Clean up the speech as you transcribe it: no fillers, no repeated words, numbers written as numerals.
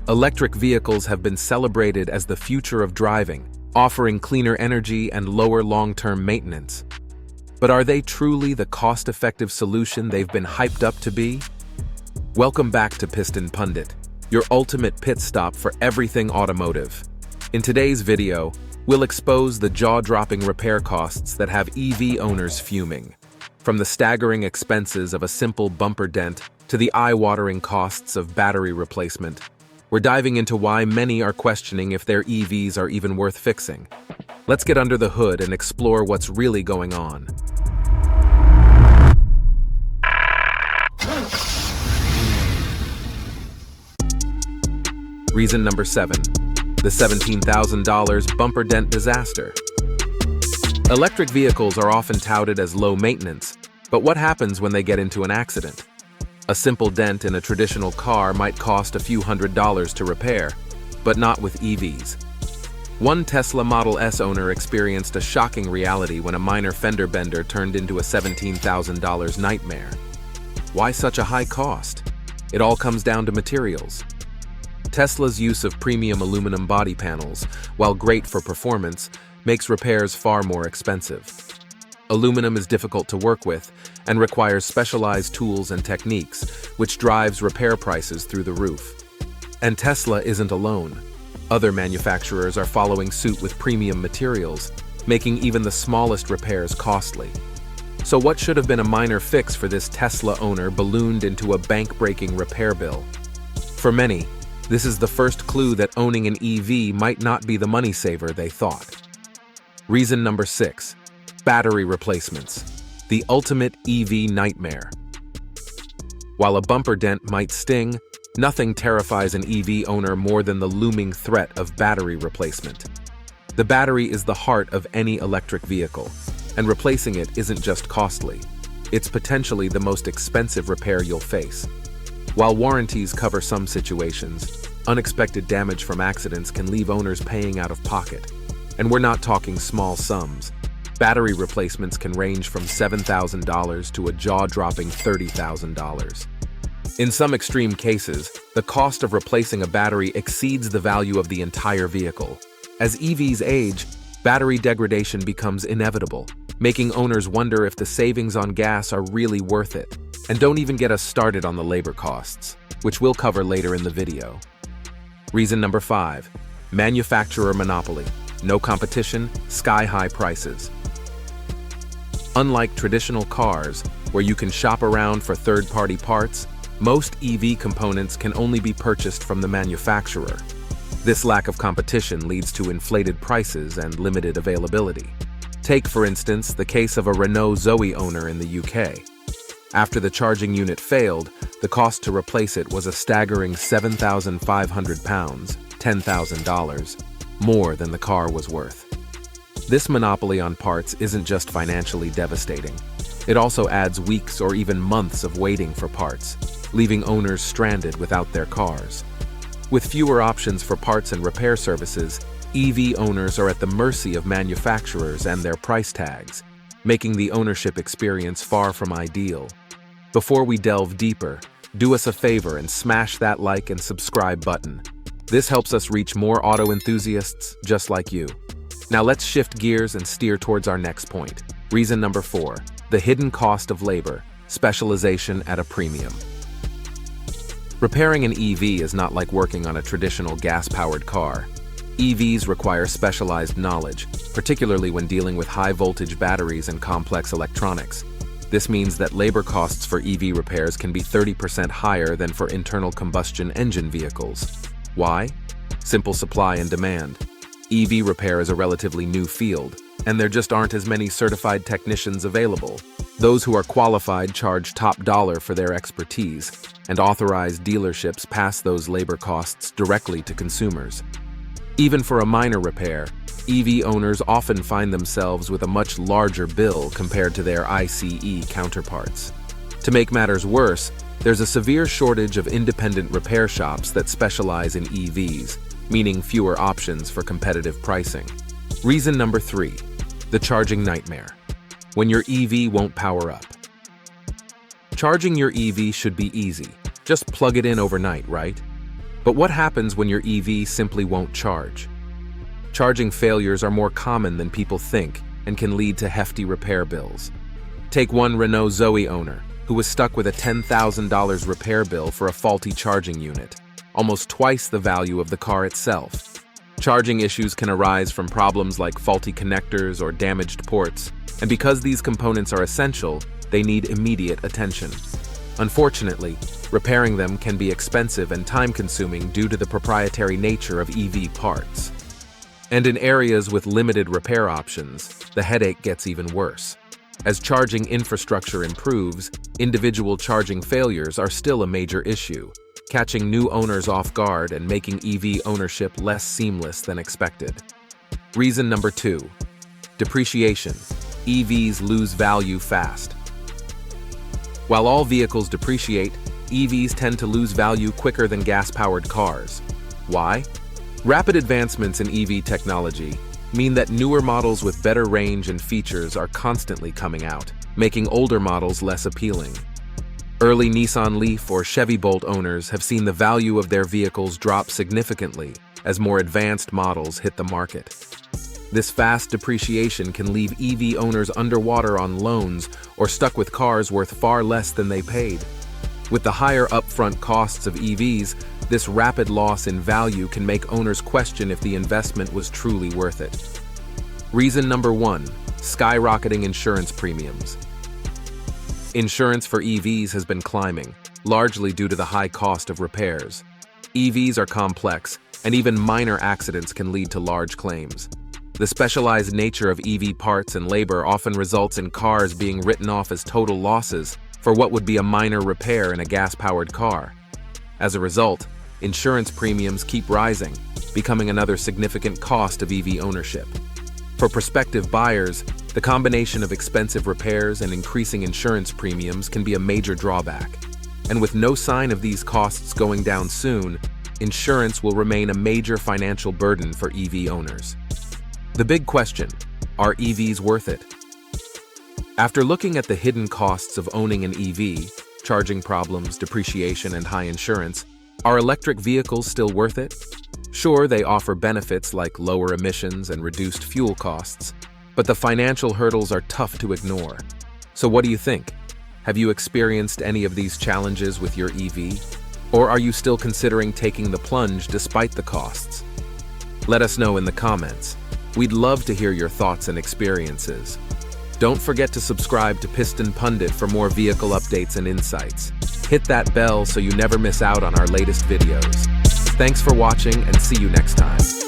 Electric vehicles have been celebrated as the future of driving, offering cleaner energy and lower long-term maintenance. But are they truly the cost-effective solution they've been hyped up to be? Welcome back to Piston Pundit, your ultimate pit stop for everything automotive. In today's video, we'll expose the jaw-dropping repair costs that have EV owners fuming. From the staggering expenses of a simple bumper dent to the eye-watering costs of battery replacement, we're diving into why many are questioning if their EVs are even worth fixing. Let's get under the hood and explore what's really going on. Reason number 7. The $17,000 bumper dent disaster. Electric vehicles are often touted as low maintenance, but what happens when they get into an accident? A simple dent in a traditional car might cost a few $100s to repair, but not with EVs. One Tesla Model S owner experienced a shocking reality when a minor fender bender turned into a $17,000 nightmare. Why such a high cost? It all comes down to materials. Tesla's use of premium aluminum body panels, while great for performance, makes repairs far more expensive. Aluminum is difficult to work with and requires specialized tools and techniques, which drives repair prices through the roof. And Tesla isn't alone. Other manufacturers are following suit with premium materials, making even the smallest repairs costly. So what should have been a minor fix for this Tesla owner ballooned into a bank-breaking repair bill? For many, this is the first clue that owning an EV might not be the money saver they thought. Reason number 6. Battery replacements. The ultimate EV nightmare. While a bumper dent might sting, nothing terrifies an EV owner more than the looming threat of battery replacement. The battery is the heart of any electric vehicle, and replacing it isn't just costly. It's potentially the most expensive repair you'll face. While warranties cover some situations, unexpected damage from accidents can leave owners paying out of pocket. And we're not talking small sums. Battery replacements can range from $7,000 to a jaw-dropping $30,000. In some extreme cases, the cost of replacing a battery exceeds the value of the entire vehicle. As EVs age, battery degradation becomes inevitable, making owners wonder if the savings on gas are really worth it. And don't even get us started on the labor costs, which we'll cover later in the video. Reason number 5. Manufacturer monopoly. No competition, sky-high prices. Unlike traditional cars, where you can shop around for third-party parts, most EV components can only be purchased from the manufacturer. This lack of competition leads to inflated prices and limited availability. Take, for instance, the case of a Renault Zoe owner in the UK. After the charging unit failed, the cost to replace it was a staggering £7,500, $10,000, more than the car was worth. This monopoly on parts isn't just financially devastating. It also adds weeks or even months of waiting for parts, leaving owners stranded without their cars. With fewer options for parts and repair services, EV owners are at the mercy of manufacturers and their price tags, making the ownership experience far from ideal. Before we delve deeper, do us a favor and smash that like and subscribe button. This helps us reach more auto enthusiasts just like you. Now let's shift gears and steer towards our next point. Reason number 4. The hidden cost of labor. Specialization at a premium. Repairing an EV is not like working on a traditional gas-powered car. EVs require specialized knowledge, particularly when dealing with high-voltage batteries and complex electronics. This means that labor costs for EV repairs can be 30% higher than for internal combustion engine vehicles. Why? Simple supply and demand. EV repair is a relatively new field, and there just aren't as many certified technicians available. Those who are qualified charge top dollar for their expertise, and authorized dealerships pass those labor costs directly to consumers. Even for a minor repair, EV owners often find themselves with a much larger bill compared to their ICE counterparts. To make matters worse, there's a severe shortage of independent repair shops that specialize in EVs, meaning fewer options for competitive pricing. Reason number 3. The charging nightmare. When your EV won't power up. Charging your EV should be easy. Just plug it in overnight, right? But what happens when your EV simply won't charge? Charging failures are more common than people think and can lead to hefty repair bills. Take one Renault Zoe owner who was stuck with a $10,000 repair bill for a faulty charging unit, almost twice the value of the car itself. Charging issues can arise from problems like faulty connectors or damaged ports, and because these components are essential, they need immediate attention. Unfortunately, repairing them can be expensive and time-consuming due to the proprietary nature of EV parts. And in areas with limited repair options, the headache gets even worse. As charging infrastructure improves, individual charging failures are still a major issue, catching new owners off guard and making EV ownership less seamless than expected. Reason number 2. Depreciation. EVs lose value fast. While all vehicles depreciate, EVs tend to lose value quicker than gas-powered cars. Why? Rapid advancements in EV technology mean that newer models with better range and features are constantly coming out, making older models less appealing. Early Nissan Leaf or Chevy Bolt owners have seen the value of their vehicles drop significantly as more advanced models hit the market. This fast depreciation can leave EV owners underwater on loans or stuck with cars worth far less than they paid. With the higher upfront costs of EVs, this rapid loss in value can make owners question if the investment was truly worth it. Reason number 1. Skyrocketing insurance premiums. Insurance for EVs has been climbing, largely due to the high cost of repairs. EVs are complex, and even minor accidents can lead to large claims. The specialized nature of EV parts and labor often results in cars being written off as total losses for what would be a minor repair in a gas-powered car. As a result, insurance premiums keep rising, becoming another significant cost of EV ownership. For prospective buyers, the combination of expensive repairs and increasing insurance premiums can be a major drawback. And with no sign of these costs going down soon, insurance will remain a major financial burden for EV owners. The big question: are EVs worth it? After looking at the hidden costs of owning an EV, charging problems, depreciation, and high insurance, are electric vehicles still worth it? Sure, they offer benefits like lower emissions and reduced fuel costs, but the financial hurdles are tough to ignore. So what do you think? Have you experienced any of these challenges with your EV? Or are you still considering taking the plunge despite the costs? Let us know in the comments. We'd love to hear your thoughts and experiences. Don't forget to subscribe to Piston Pundit for more vehicle updates and insights. Hit that bell so you never miss out on our latest videos. Thanks for watching and see you next time.